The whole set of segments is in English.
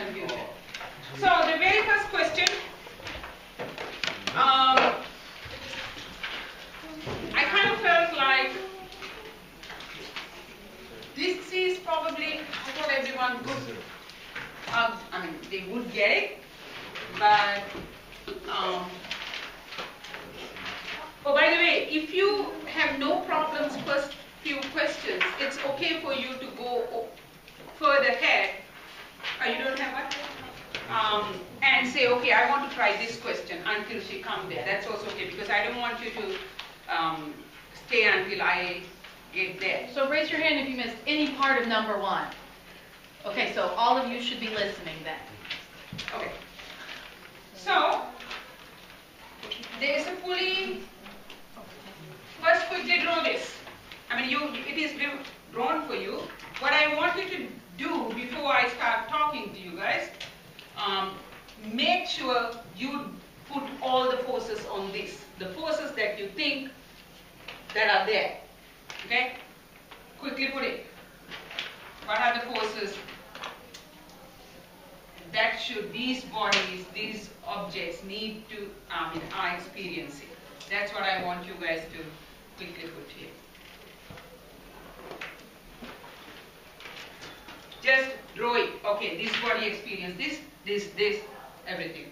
confusion. So the very first question, I kind of felt like this is probably, I thought everyone would, I mean, they would get it, but, oh, by the way, if you have no problems first few questions, it's okay for you to go further ahead. You don't have what? And say, okay, I want to try this question until she comes there. That's also okay, because I don't want you to stay until I get there. So raise your hand if you missed any part of number 1. Okay, so all of you should be listening then. Okay. So, there is a pulley. First, quickly draw this. I mean, it is drawn for you. What I want you to do before I start talking to you guys, make sure you put all the forces on this. The forces that you think that are there. Okay? Quickly put it. What are the forces that should these bodies, these objects need to, are experiencing? That's what I want you guys to quickly put here. Just draw it. Okay, this body experience, this, everything.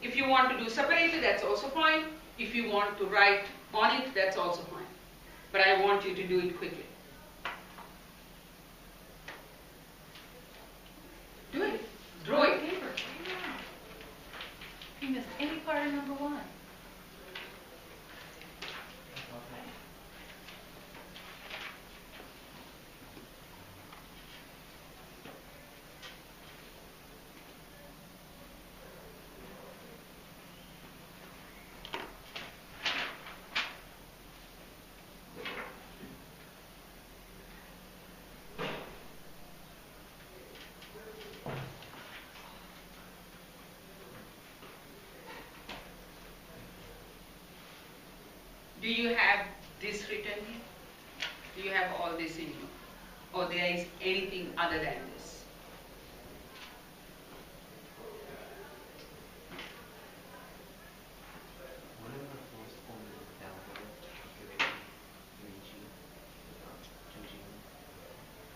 If you want to do separately, that's also fine. If you want to write on it, that's also fine. But I want you to do it quickly. Do it. Draw it. Paper. You missed any part of number 1. Do you have this written here? Do you have all this in you? Or there is anything other than this?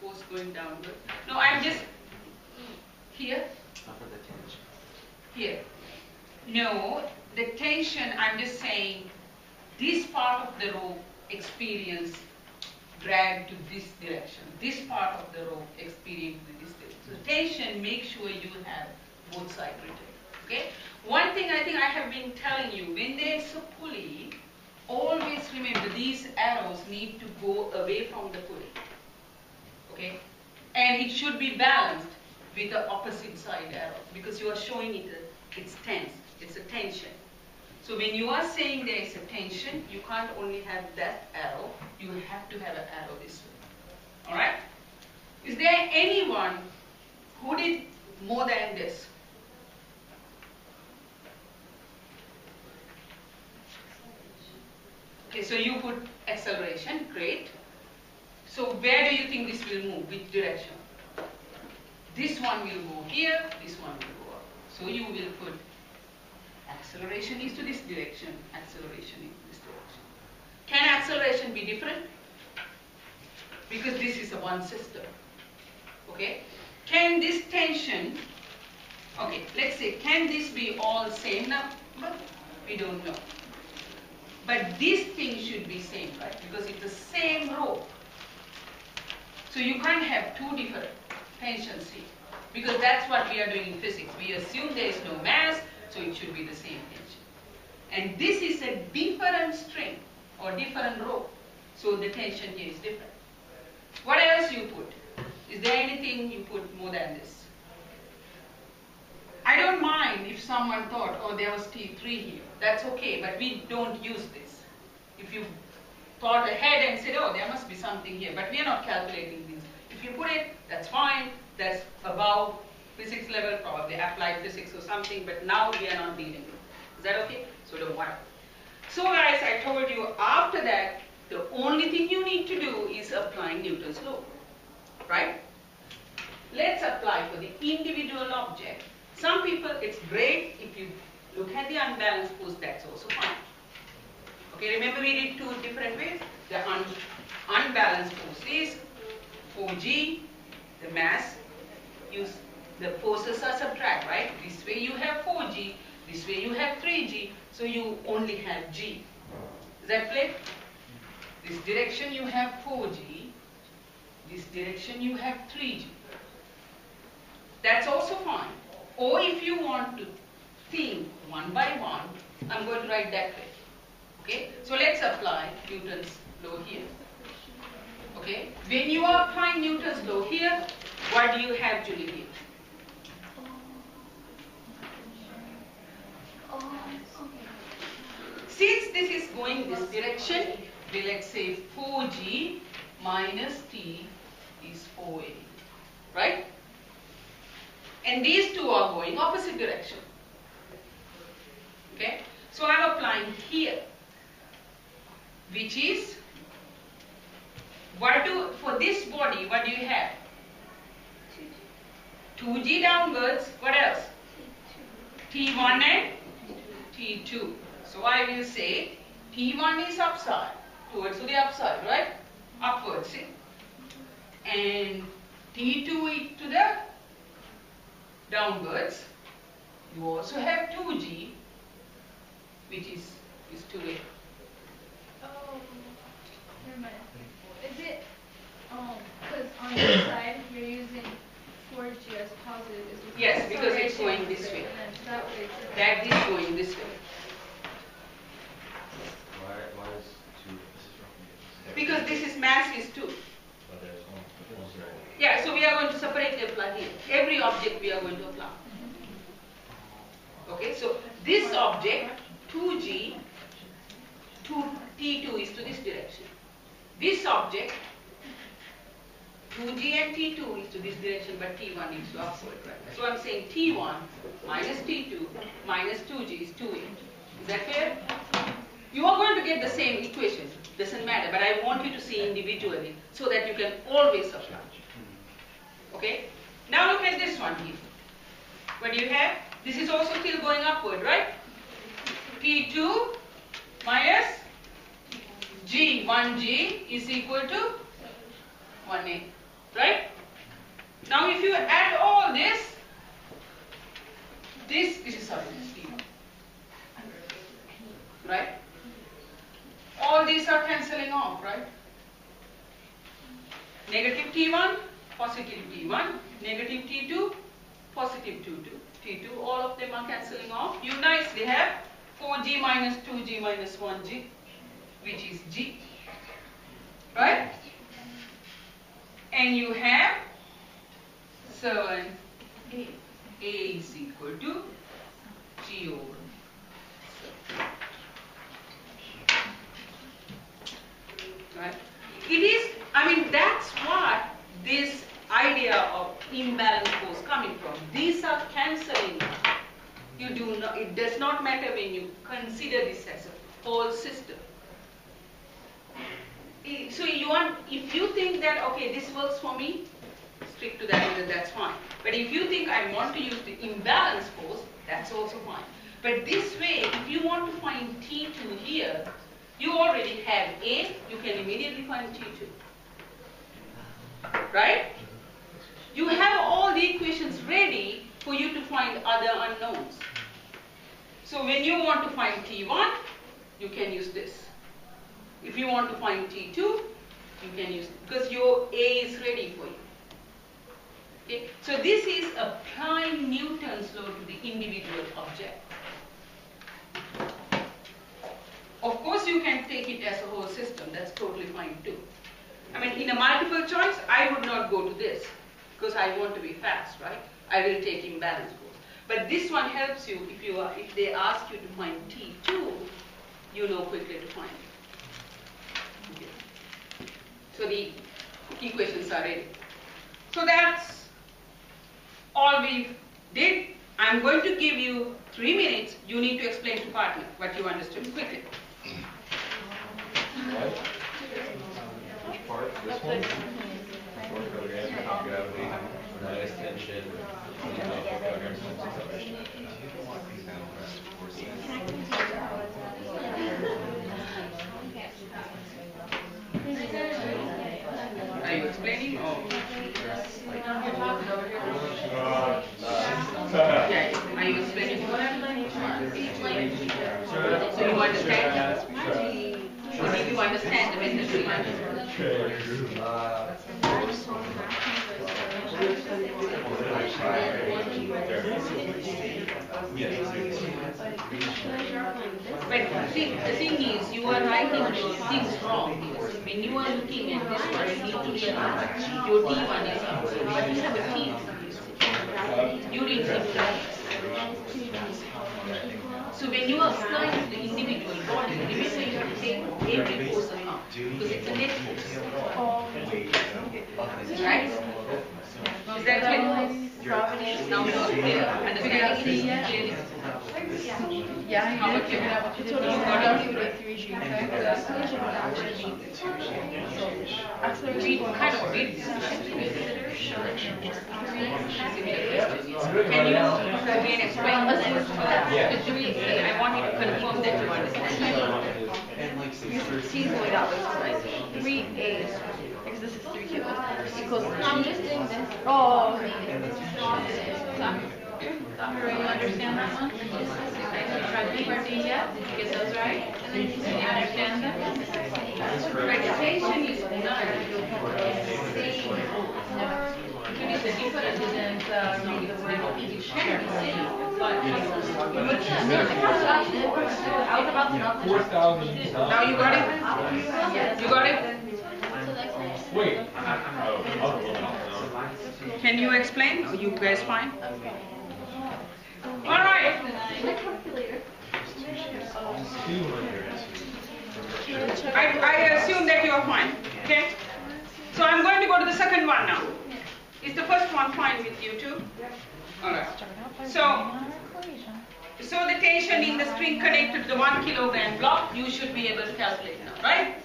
Force going downward. No, I'm just here. Here. No, the tension, I'm just saying, this part of the rope experience drag to this direction. This part of the rope experience to this direction. So tension, make sure you have both sides written. Okay? One thing I think I have been telling you, when there's a pulley, always remember these arrows need to go away from the pulley. Okay? And it should be balanced with the opposite side arrow, because you are showing it's tense. It's a tension. So when you are saying there is a tension, you can't only have that arrow, you have to have an arrow this way. Alright? Is there anyone who did more than this? Okay, so you put acceleration, great. So where do you think this will move? Which direction? This one will go here, this one will go up. So you will put acceleration is to this direction, acceleration is to this direction. Can acceleration be different? Because this is a one system. Okay? Can this tension, okay, let's say, can this be all same number? We don't know. But this thing should be same, right? Because it's the same rope. So you can't have two different tensions here. Because that's what we are doing in physics. We assume there is no mass, so it should be the same tension. And this is a different string or different rope. So the tension here is different. What else you put? Is there anything you put more than this? I don't mind if someone thought, oh, there was T3 here. That's okay, but we don't use this. If you thought ahead and said, oh, there must be something here, but we are not calculating things. If you put it, that's fine. That's above physics level, probably applied physics or something, but now we are not dealing with it. Is that okay? So don't worry. So guys, I told you after that, the only thing you need to do is applying Newton's law, right? let's apply for the individual object. Some people, it's great if you look at the unbalanced force, that's also fine. Okay, remember we did two different ways. The unbalanced force is 4G, the mass, the forces are subtract, right? This way you have 4G, this way you have 3G, so you only have G. Is that clear? This direction you have 4G, this direction you have 3G. That's also fine. Or if you want to think one by one, I'm going to write that way. Okay? So let's apply Newton's law here. Okay? When you are applying Newton's law here, what do you have, Julie, here? Since this is going this direction, let's say 4G minus T is 4A. Right? And these two are going opposite direction. Okay? So I'm applying here, which is, for this body, what do you have? 2G downwards, what else? T1 and T2. So I will say T1 is upside, towards the upside, right? Upwards, see? And T2 is to the downwards. You also have 2G, which is 2A. Oh, never mind. Is it, because on this side you're using 4G as positive? Yes, because it's going this way. That is going this way. Why is 2? Because this is mass is 2. Yeah, so we are going to separately apply here. Every object we are going to apply. Okay, so this object, 2G, T2 is to this direction. This object, 2G and T2 is to this direction, but T1 is to upward, right? So I'm saying T1 minus T2 minus 2G is 2A. Is that fair? You are going to get the same equation. Doesn't matter, but I want you to see individually so that you can always apply. Okay? Now look at this one here. What do you have? This is also still going upward, right? T2 minus G, 1G is equal to 1A, right? Now if you add all this is T1, right? All these are cancelling off, right? Negative T1, positive T1, negative T2, positive T2, all of them are cancelling off. You nicely have 4G minus 2G minus 1G, which is G, right? And you have 7A. A is equal to G over. Right? It is, that's what this idea of imbalance force coming from. These are cancelling. It does not matter when you consider this as a whole system. So if you think that, okay, this works for me, stick to that, then that's fine. But if you think I want to use the imbalance force, that's also fine. But this way, if you want to find T2 here, you already have A, you can immediately find T2. Right? You have all the equations ready for you to find other unknowns. So when you want to find T1, you can use this. If you want to find T2, you can use it because your A is ready for you. Okay? So this is applying Newton's law to the individual object. Of course, you can take it as a whole system. That's totally fine too. In a multiple choice, I would not go to this because I want to be fast, right? I will take imbalance force. But this one helps you if they ask you to find T2, you know quickly to find it. Okay. So the equations are ready. So that's all we did. I'm going to give you 3 minutes. You need to explain to partner what you understood quickly. Which part? This one? Gravity. minus tension. Are you explaining or? Yeah, are you explaining? So you understand? Or did you understand the method? But see, the thing is, you are writing your things wrong. When you are looking at this one, you need to realize your D1 is up. But you have a T. You didn't simplify. So when you apply to the individual body, remember you have to take every force account because it's a net force. Right? Is that clear? Now you are clear. Understanding it clearly? Yeah, How about you? what you did. We kind of did this. Can you again explain? I want you to confirm that you understand. T's going out with 3A, because this is 3Q. Equals I'm just doing this. Oh, okay. Sakura, you understand that one? Tried B or D yet? Did you get those right? Do you understand them? Vegetation is not. It is the difference isn't really the word it can be seen, but I was about to not 4,000. Now you got it? You got it? Wait. Can you explain? Are you guys fine? All right. I assume that you are fine. Okay. So I'm going to go to the second one now. Is the first one fine with you too? All right. So the tension in the string connected to the 1 kilogram block, you should be able to calculate now, right?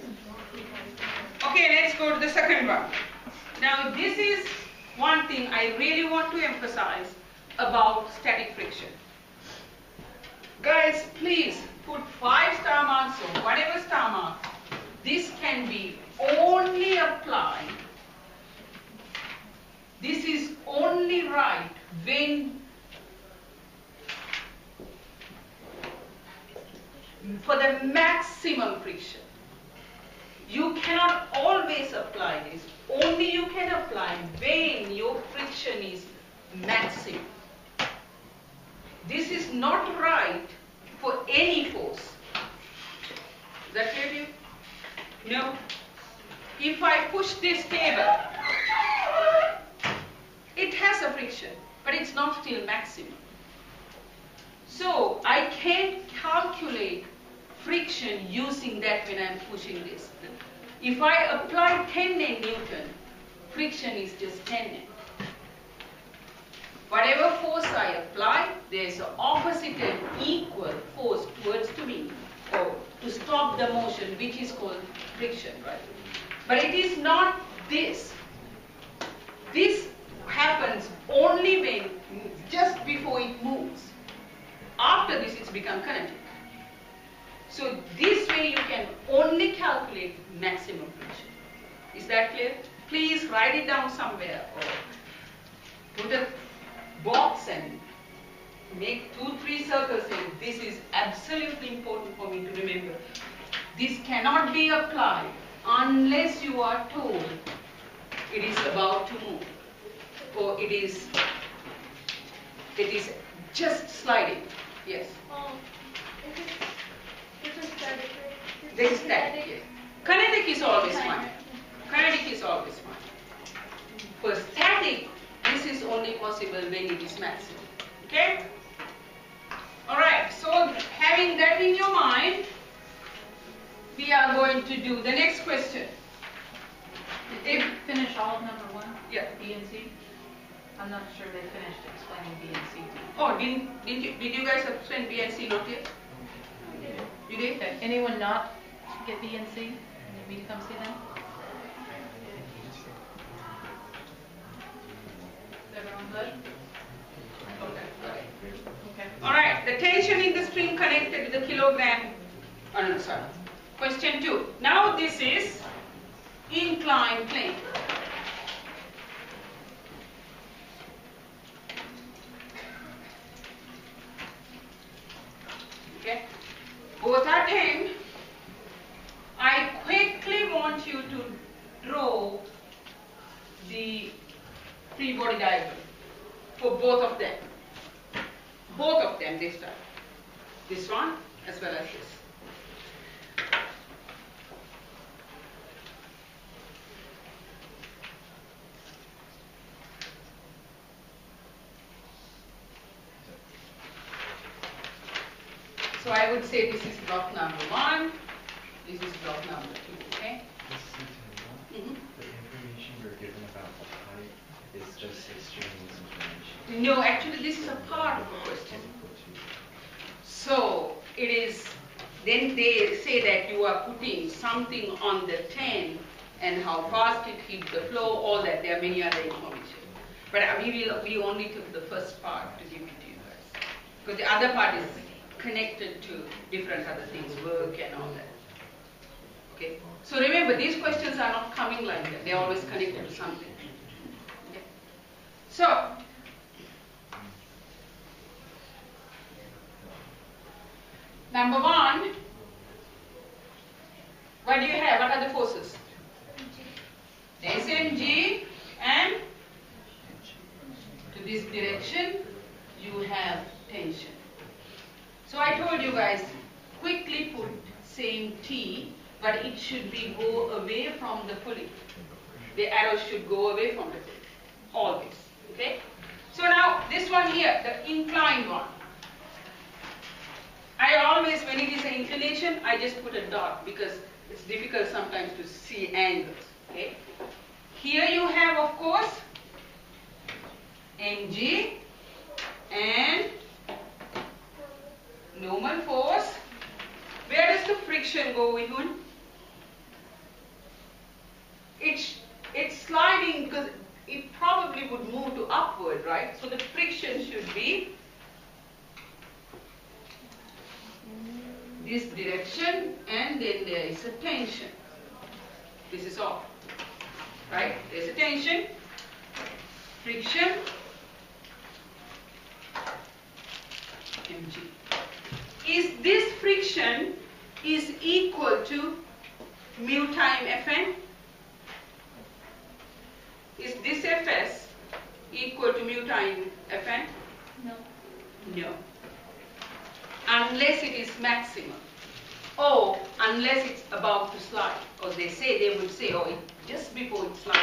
Okay, let's go to the second one. Now this is one thing I really want to emphasize about static friction. Guys, please put 5-star marks or whatever star mark. This can be only applied. This is only right when for the maximum friction. You cannot always apply this. Only you can apply when your friction is maximum. This is not right for any force. Is that clear to you? No. If I push this cable, it has a friction, but it's not still maximum. So I can't calculate friction using that when I'm pushing this. If I apply 10 Newton, friction is just 10 N. Whatever force I apply, there is an opposite and equal force towards to me, or to stop the motion, which is called friction, right? But it is not this. This happens only when, just before it moves. After this, it's become kinetic. So this way you can only calculate maximum friction. Is that clear? Please write it down somewhere or put a box and make 2-3 circles saying this is absolutely important for me to remember. This cannot be applied unless you are told it is about to move or it is just sliding. Yes. This is static. Yes. Kinetic is always fine. Kinetic is always fine. For static, this is only possible when it is maximum. Okay? Alright, so having that in your mind, we are going to do the next question. Did they finish all of number 1? Yeah. B and C? I'm not sure they finished explaining B and C. Oh, did you guys explain B and C not yet? You did? Okay. Anyone not get B and C? Need me to come see them? I'm good? Okay. All right, the tension in the spring connected to the kilogram. Oh, no, sorry. Question 2. Now this is inclined plane. Okay. Both are 10. I quickly want you to draw the free body diagram for both of them. Both of them this time. This one as well as this. So I would say this is block number 1, this is block number 2, okay? Mhm. The information you're given about the height is just extraneous information. No, actually this is a part of the question. So it is, then they say that you are putting something on the 10 and how fast it hit the flow, all that. There are many other information. But we only took the first part to give it to you guys. Because the other part is connected to different other things, work and all that. Okay? So remember, these questions are not coming like that. They're always connected to something. Okay? So, number 1, what do you have? What are the forces? There's mg, and to this direction you have tension. So I told you guys, quickly put same T, but it should be go away from the pulley. The arrow should go away from the pulley, always. Okay? So now this one here, the inclined one. I always, when it is an inclination, I just put a dot because it's difficult sometimes to see angles. Okay? Here you have, of course, mg and normal force. Where does the friction go, Vihun? It's sliding because it probably would move to upward, right? So the friction should be this direction, and then there is a tension. This is all, right? There's a tension, friction, mg. Is this friction is equal to mu time Fn? Is this Fs equal to mu time Fn? No. No. Unless it is maximum, or unless it's about to slide, or they would say, oh, just before it slides.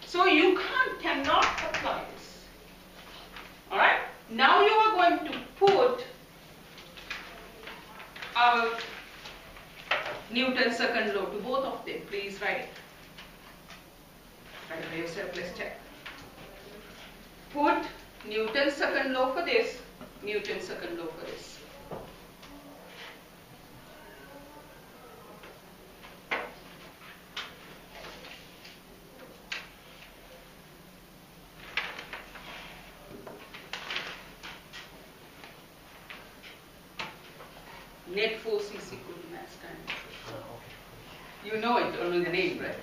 So you cannot apply this. All right. Now you are going to put our Newton's second law to both of them. Please write it. Write it by yourself. Let's check. Put Newton's second law for this, Newton's second law for this. Net force is equal to mass times. You know it, only the name, right?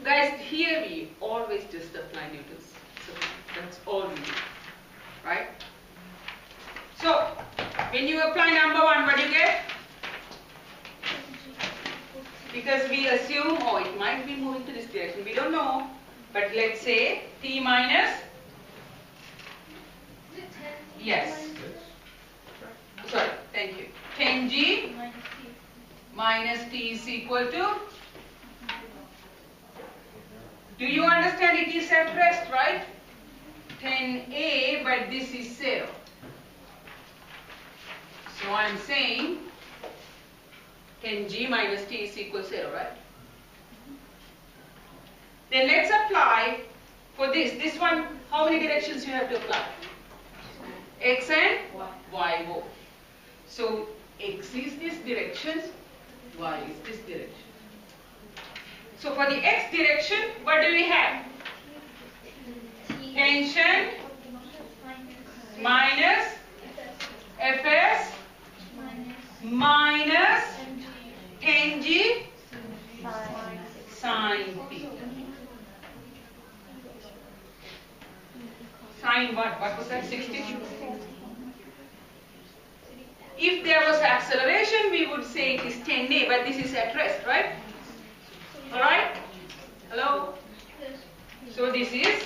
Guys, here we always just apply Newton's. So that's all we do, right? So, when you apply number 1, what do you get? Because we assume, oh, it might be moving to this direction. We don't know. But let's say T minus. Is it 10? Yes. Sorry, thank you. 10g Minus T. minus t is equal to. Do you understand it is at rest, right? 10a, but this is 0. So I am saying 10g minus t is equal to 0, right? Then let's apply for this. This one, how many directions you have to apply? X and y both. So X is this direction, Y is this direction. So for the x direction, what do we have? Tension minus Fs minus tan G sine theta. Sine what? What was that? 60? If there was acceleration, we would say it is 10A, but this is at rest, right? Alright? Hello? So this is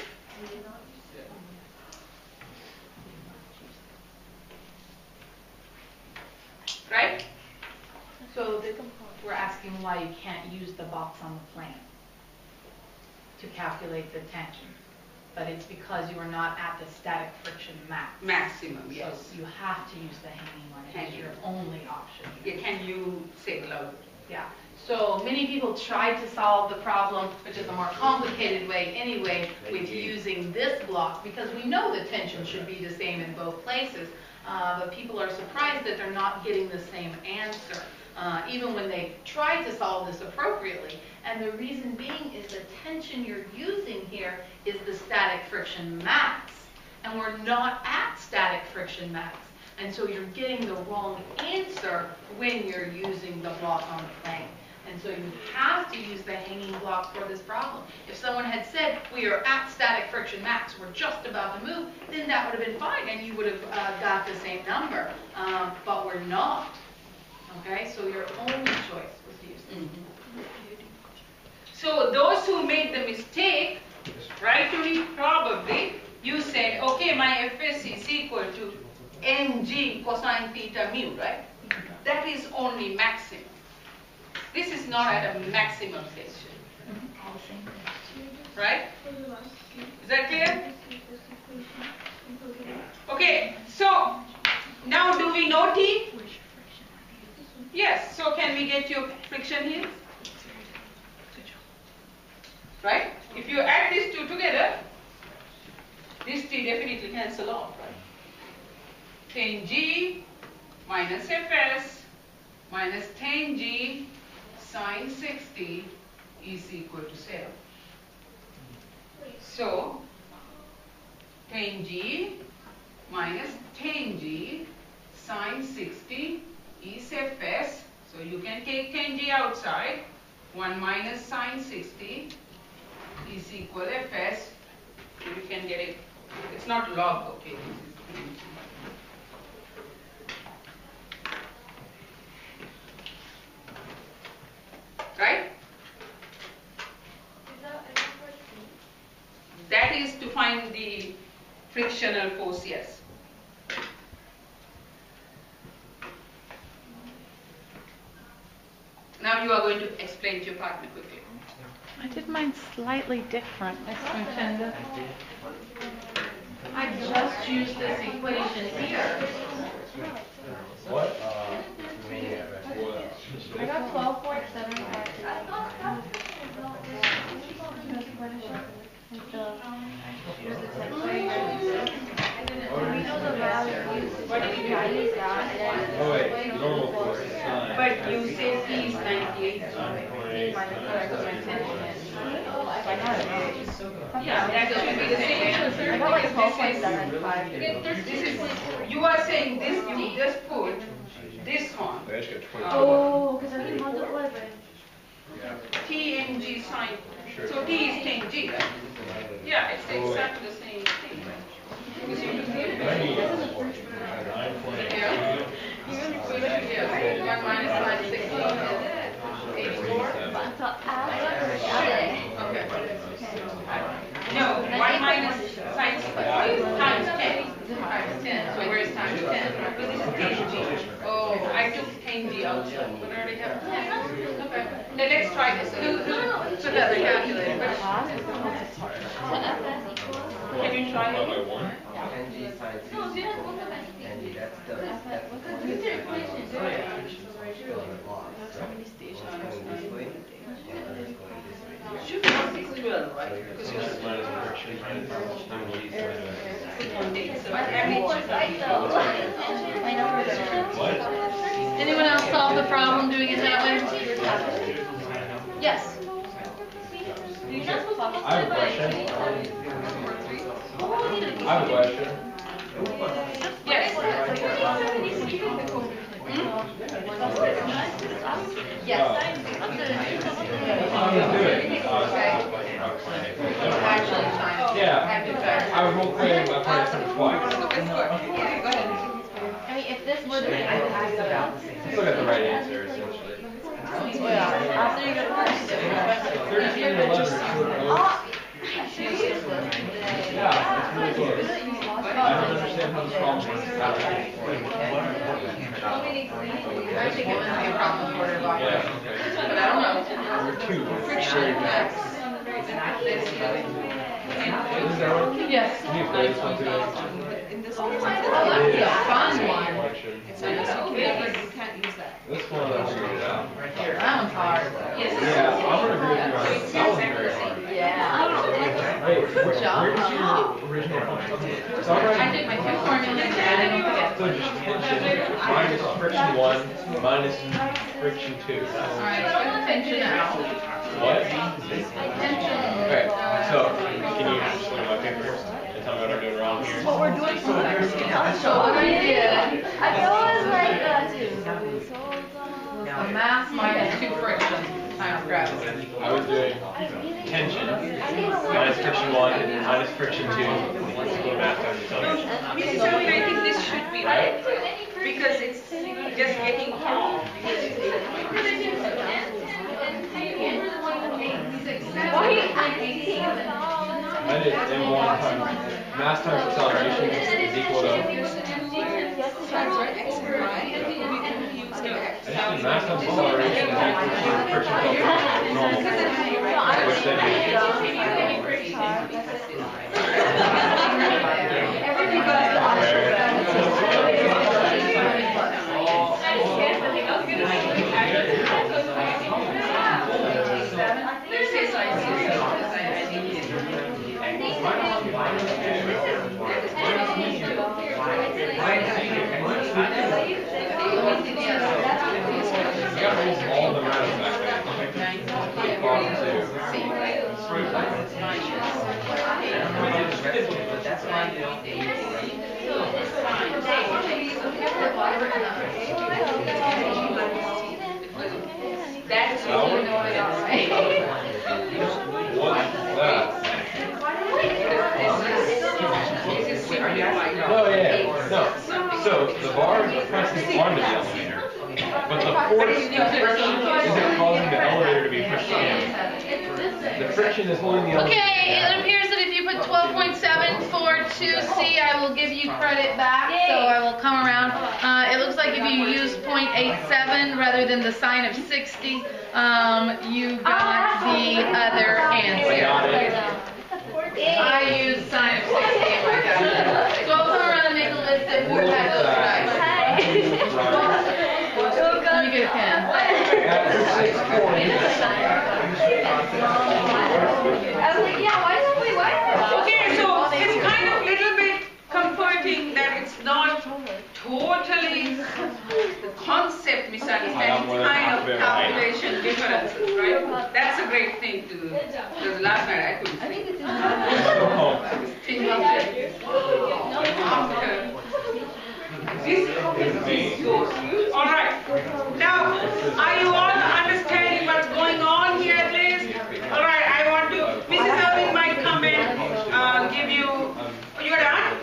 right? So we're asking why you can't use the box on the plane to calculate the tension. But it's because you are not at the static friction max. Maximum, yes. So you have to use the hanging one. It's Hanging. your only option. Yeah, can you say it louder? Yeah. So many people tried to solve the problem, which is a more complicated way anyway, with using this block, because we know the tension should be the same in both places. But people are surprised that they're not getting the same answer, even when they try to solve this appropriately. And the reason being is the tension you're using here is the static friction max. And we're not at static friction max. And so you're getting the wrong answer when you're using the block on the plane. And so you have to use the hanging block for this problem. If someone had said, we are at static friction max, we're just about to move, then that would have been fine and you would have got the same number. But we're not. Okay, so your only choice was to use this. So those who made the mistake, write to me probably, you said, okay, my Fs is equal to mg cosine theta mu, right? That is only maximum. This is not at a maximum tension. Right? Is that clear? Okay, so now do we know T? Yes, so can we get your friction here? Right? If you add these two together, these T definitely cancel off, right? Tan G minus Fs minus tan G sine 60 is equal to 0. So, tan G minus tan G sine 60 is Fs. So you can take tan G outside. 1 minus sine 60 is equal Fs. You can get it. It's not log, okay. This is right? That is to find the frictional force, yes. Now you are going to explain to your partner quickly. I did mine slightly different, Miss Mutenda. I just used this equation here. What? I got 12.75. We know the values. What did you do? Oh wait, normal force is fine. But you said P is 98. Yeah, that should be the same. I got like This is, you are saying this, you just put this one. I just got 20. Oh, because I can multiply by. Tng sine. So T is tan G, right? Yeah, it's exactly the same thing. Because you took the yeah. 1 minus sine 16 is 84. Okay. No, 1 minus sine 16 is times 10. Times 10. So where is times 10? Because this is tan G. Oh, I took tan G out. But I already have 10. Okay. Then let's try this. So that's a calculator. Can you try it? Should be 12, right? Because you Anyone else solve the problem doing it that way? Yes. I have a question. I have a question. Yes. Yes. I was doing. Actually, sign it. Yeah. I was role playing, but I played it twice. I mean, if this were to be, I would ask about the same. Still got the right answer, essentially. Yeah, after you get 13 and 11 are two in a row. Yeah, it's really close. I don't understand how this problem works. I think it must be a problem with order block. Yeah, But I don't know. number 2. Yes. Can you play this one too? Oh, that'd be a fun one. Collection. This one, I figured it out. That one's hard. Yeah, I'm gonna agree with you on that. That was very hard. Yeah. Wait, where did your original function? So I'm I writing, did my 2 formulas and I don't forget. so just tension minus friction 1 minus friction 2. Alright, so tension out. What? Tension. Okay, so can you just look at my paper and tell me what I'm doing wrong here? What we're doing for So what I did, I feel it's like a mass minus 2 friction times gravity. I was doing tension minus friction 1 minus friction 2 equal mass times acceleration. Mrs. Irwin, I think this should be right, because it's just getting off. I did M1 times mass times acceleration is equal to. I just did mass times acceleration is equal to friction plus normal. Which then all the matter back That's No, yeah, no. So the bar is pressing onto the elevator, but the force isn't causing the elevator to be pushed in. The friction is holding the elevator. Okay, it appears that if you put 12.742C, I will give you credit back, so I will come around. It looks like if you used 0.87 rather than the sign of 60, you got the other answer. I used sign of 60 in my calculator. So I'll come around and make a list of who had those guys. Let me get a pen. okay, so it's kind of little bit comforting that it's not totally the concept misunderstanding, it's kind of calculation differences, right? That's a great thing to do. Because last night I couldn't think of it. All right. Now, are you all understanding what's going on here at least? All right, I want to, Mrs. Irving might come in, give you, you're done?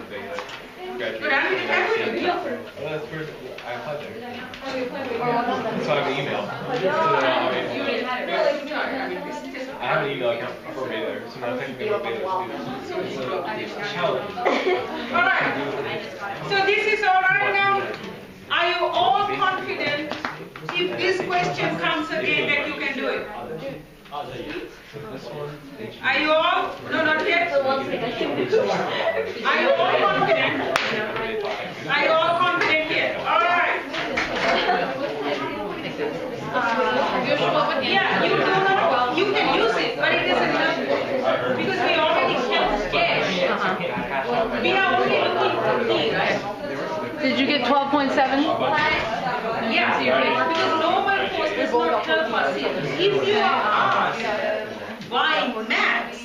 You're done with the calculation? I applied there. So I have an email. I have an email account for Baylor, so now technically I'm a Baylor student. So it's a challenge. All right. So this is all right now? Are you all confident if this question comes again that you can do it? So this one. Are you all? No, not yet. Are you all confident? Are you all confident here? All right. Yeah, you do not, you can use it, but it isn't enough. Because we already kept cash. We are only looking for me, right? Did you get 12.7? Yeah, because normal force does not help us here. If you are asked, y max,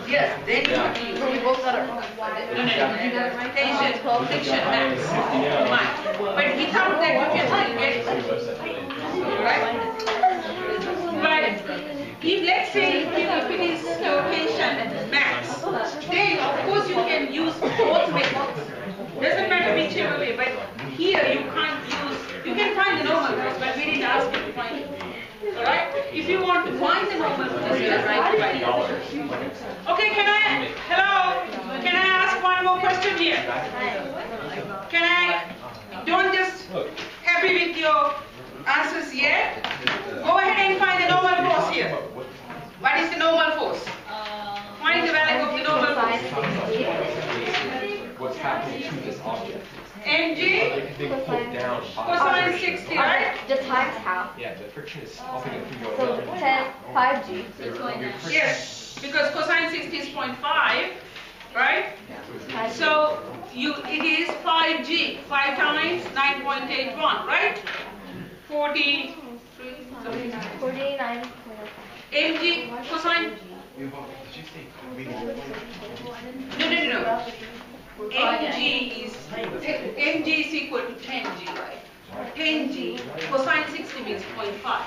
yes, then you have to use We it. both got it wrong. No, tension, friction max, max. But he thought that you can still get it, right? But if, let's say, if it is tension max, then of course you can use both methods. Doesn't matter whichever way, but here you can't use, you can find the normal force, but we didn't ask you to find it. Alright? If you want to find the normal force, you just write it by. Okay, hello? Can I ask one more question here? Don't just happy with your answers yet. Go ahead and find the normal force here. What is the normal force? Find the value of the normal force. What's happening to this object? mg If they pull down cosine 60, right? Just times half. Yeah, the friction is helping it from So going down. 10, 5G. Yes, because cosine 60 is 0.5, right? So it is 5g, 5 times 9.81, right? 43, 49. mg cosine. No. mg is equal to 10g, right? 10g cosine 60 means 0.5.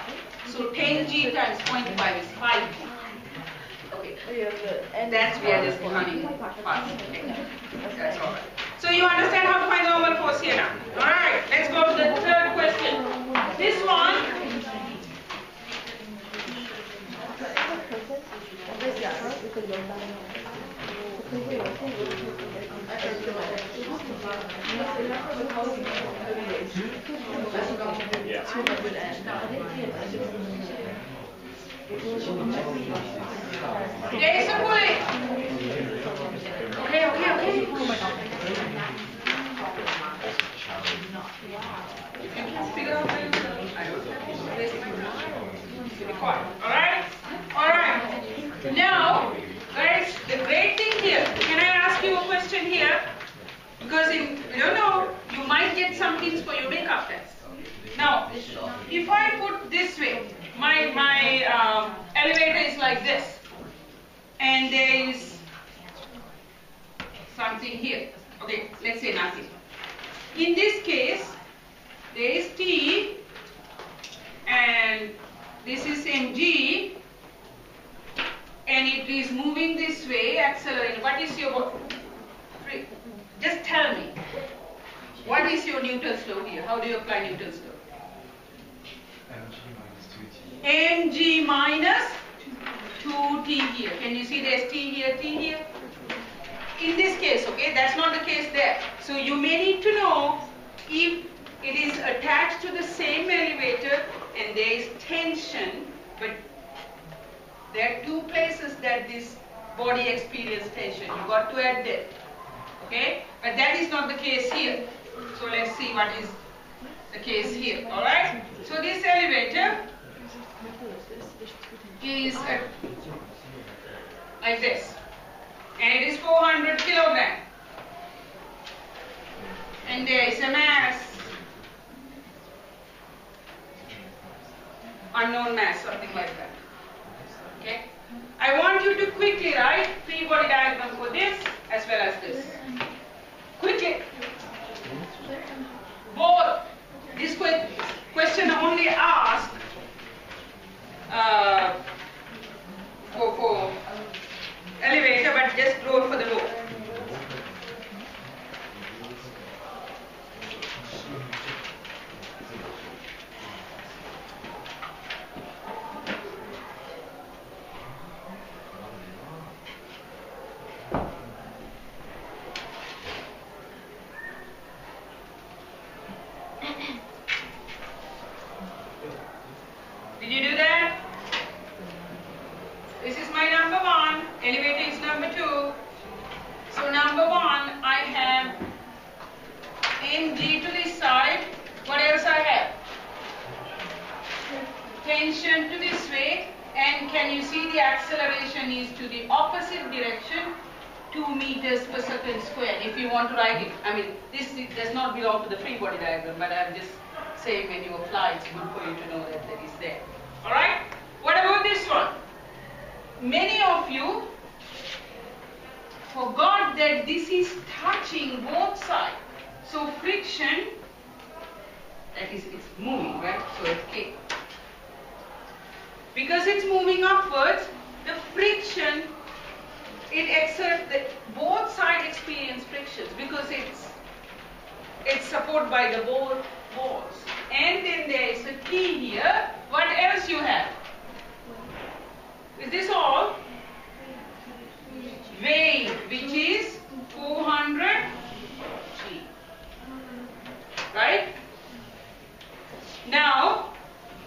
So 10g times 0.5 is 5g. Okay. And that's we are just becoming fast. That's all right. So you understand how to find the normal force here now. All right. Let's go to the third question. This one. There is a pulley. Okay. If you can figure out how to I don't know. Waste my time. Be quiet. All right. Now, guys, the great thing here. Can I ask you a question here? Because you don't know, you might get some things for your makeup test. Now, if I put this way, my elevator is like this, and there is something here. Okay, let's say nothing. In this case, there is T, and this is mg, and it is moving this way, accelerating. What is your, just tell me, what is your Newton's law here? How do you apply Newton's law? mg minus 2t here. Can you see there's t here, t here? In this case, okay, that's not the case there. So you may need to know if it is attached to the same elevator and there is tension, but there are two places that this body experiences tension. You got to add that. Okay? But that is not the case here. So let's see what is the case here. Alright? So this elevator is like this. And it is 400 kilogram. And there is a mass, unknown mass, something like that. Okay? I want you to quickly write free body diagram for this as well as this. Quickly. Both. This question only asked for elevator, but just road for the road. Did you do that? This is my number 1, elevator is number 2. So number 1, I have mg to this side. What else I have? Tension to this way, and can you see the acceleration is to the opposite direction, 2 meters per second square. If you want to write it, I mean, this does not belong to the free body diagram, but I'm just saying when you apply, it's good for you to know that that is there. Alright? What about this one? many of you forgot that this is touching both sides. So friction, that is, it's moving, right? So it's K. Because it's moving upwards, the friction, it exerts, both sides experience frictions because it's supported by the both walls. And then there is a T here. What else you have? Is this all? Weight, which is 400 G. Right? Now,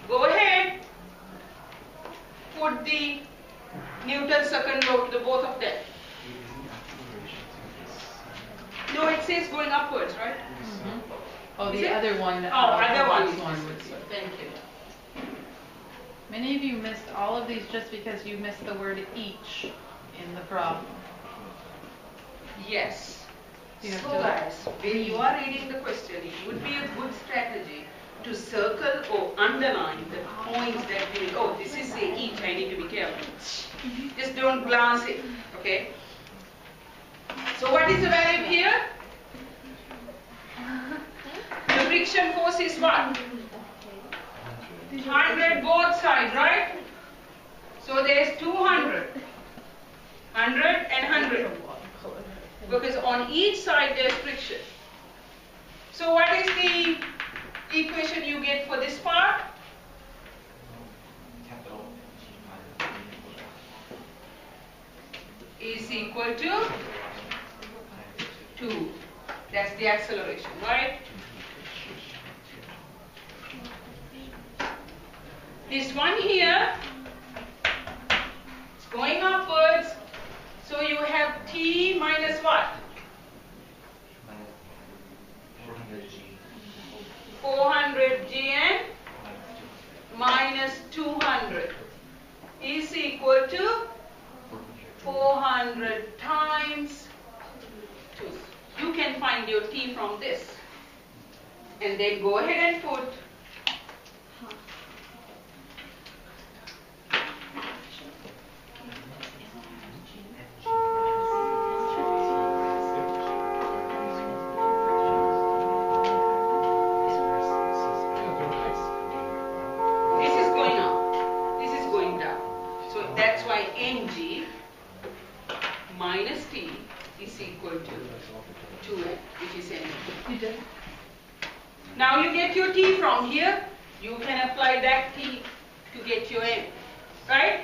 go ahead. Put the Newton's second law to the both of them. No, it says going upwards, right? Oh, Is the it? other one. Other one. Thank you. Many of you missed all of these just because you missed the word each in the problem. Yes. You have So to- guys, when you are reading the question, it would be a good strategy to circle or underline the points that you, oh, this is a each, I need to be careful. Just don't glance it, okay? So what is the value here? The friction force is what? 100 both sides, right? So there's 200. 100 and 100. Because on each side there's friction. So what is the equation you get for this part? Is equal to 2. That's the acceleration, right? This one here is going upwards, so you have T minus what? 400 Gn minus 200 is equal to 400 times 2. You can find your T from this. And then go ahead and put mg minus T is equal to 2m, which is mg. Now you get your T from here, you can apply that T to get your m, right?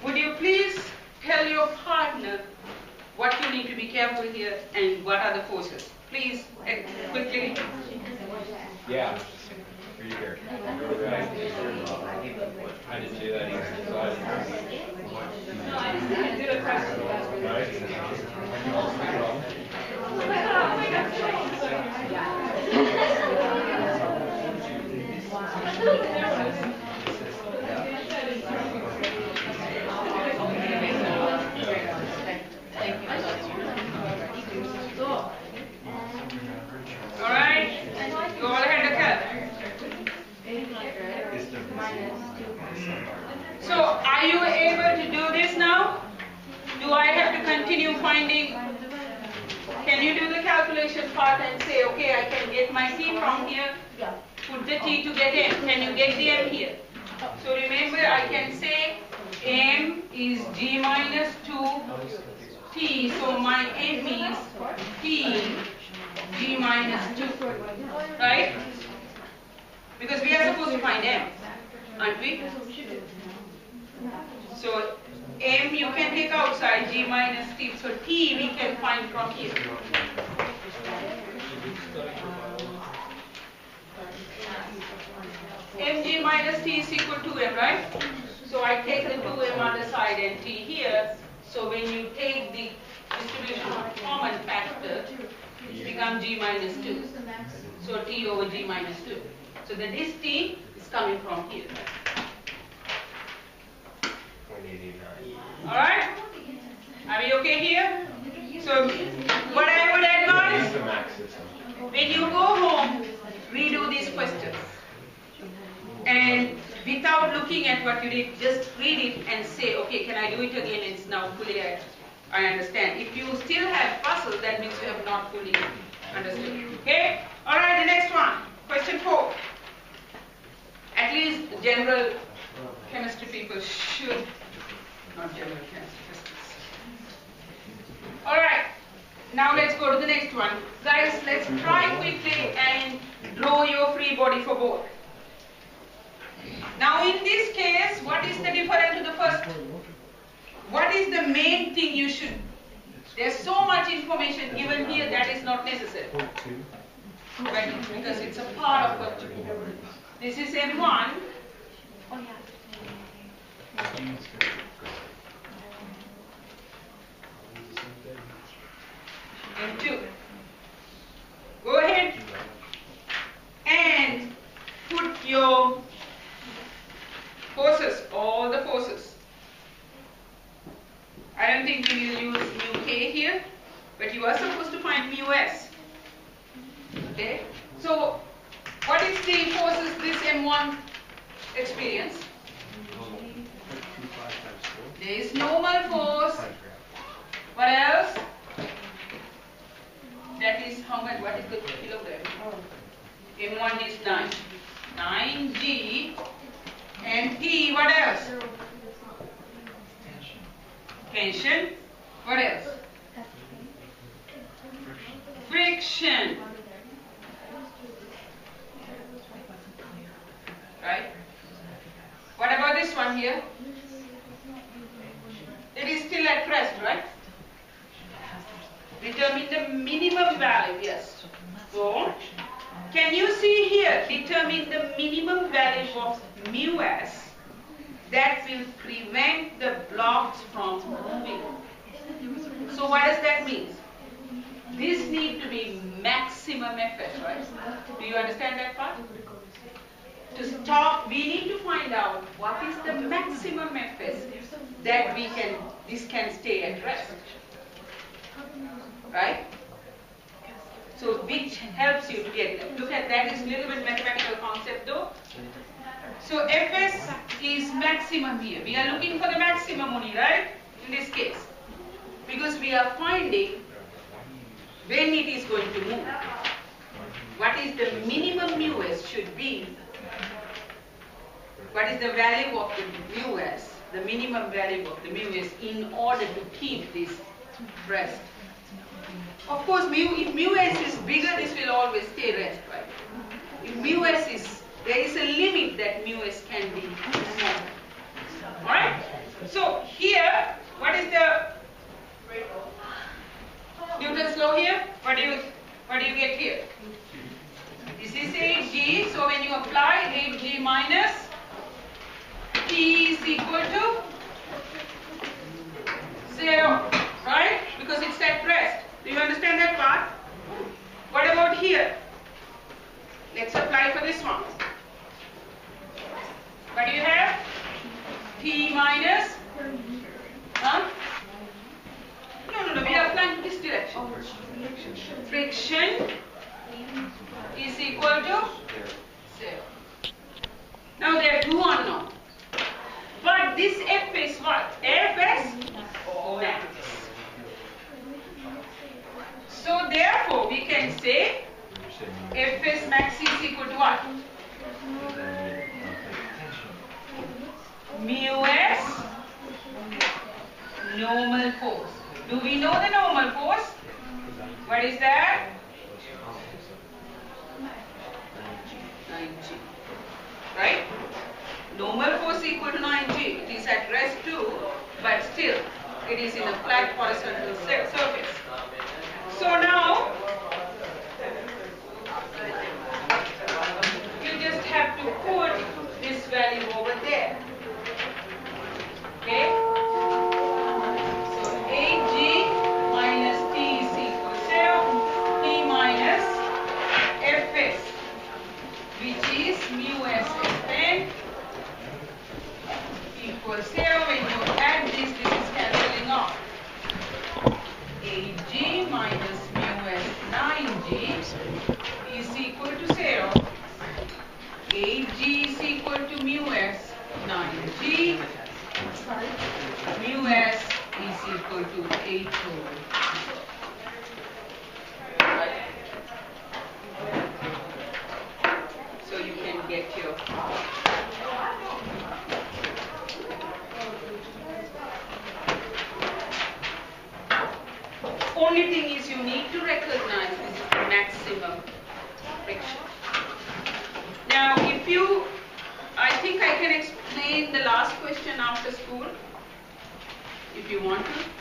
Would you please tell your partner what you need to be careful here and what are the forces? Please, quickly. Yeah. Are you here? I didn't do that either. So No, I didn't do a question. All right, go ahead and cut. So, are you able to do this now? Do I have to continue finding? Can you do the calculation part and say, okay, I can get my T from here, put the T to get M. Can you get the M here? So remember, I can say M is G minus 2T. So my M is T G minus 2. Right? Because we are supposed to find M, aren't we? So M you can take outside, G minus T. So T we can find from here. Mg minus T is equal to M, right? So I take the 2M on the side and T here. So when you take the distribution of common factor, it becomes G minus 2. So T over G minus 2. So the this T is coming from here. Alright? Are we okay here? So what I would advise, when you go home, redo these questions. And without looking at what you did, just read it and say, okay, can I do it again? And it's now fully, I understand. If you still have puzzle, that means you have not fully understood. Okay? All right, the next one. Question 4. At least general chemistry people should, not general chemistry. All right. Now let's go to the next one. Guys, let's try quickly and draw your free body for both. Now in this case, what is the difference to the first? What is the main thing you should? There's so much information given here that is not necessary. But because it's a part of what you do. This is M1. M2. Go ahead and put your forces, all the forces. I don't think you will use mu k here, but you are supposed to find mu s. Okay? So, what is the forces this M1 experience? There is normal force. What else? That is how much? What is the kilogram? M1 is 9. 9g. And P, what else? Tension. What else? Friction. Right? What about this one here? It is still at rest, right? Determine the minimum value, yes. So, can you see here, determine the minimum value of mu s that will prevent the blocks from moving. So what does that mean? This needs to be maximum Fs, right? Do you understand that part? To stop, we need to find out what is the maximum Fs that this can stay at rest. Right? So which helps you to get that. Look at that, is a little bit mathematical concept though. So Fs is maximum here. We are looking for the maximum only, right? In this case. Because we are finding when it is going to move. What is the minimum mu s should be? What is the value of the mu s? The minimum value of the mu s in order to keep this rest. Of course, if mu s is bigger, this will always stay rest, right? If mu s is, there is a limit that mu s can be small. Alright? So here, what is the Newton's law here? What do you get here? This is 8g, so when you apply 8g minus T is equal to 0, right? Because it's at rest. Do you understand that part? What about here? Let's apply for this one. What do you have? T minus? Huh? No, we are applying this direction. Friction is equal to 0. Now there are two unknowns. But this F is what? Fs max. So therefore we can say Fs max is equal to what? Mu s normal force. Do we know the normal force? What is that? 9g. Right? Normal force equal to 9g. It is at rest too, but still it is in a flat horizontal surface. So now you just have to put this value over there. Okay? So 8g minus t is equal to 0, t minus fs, which is mu s Fn equals 0. When you add this is cancelling off. 8g minus mu s 9g is equal to 0. 8g is equal to mu s line G, mu s is equal to 8 over. So you can get your only thing is you need to recognize this is the maximum friction. Now I think I can explain the last question after school if you want to.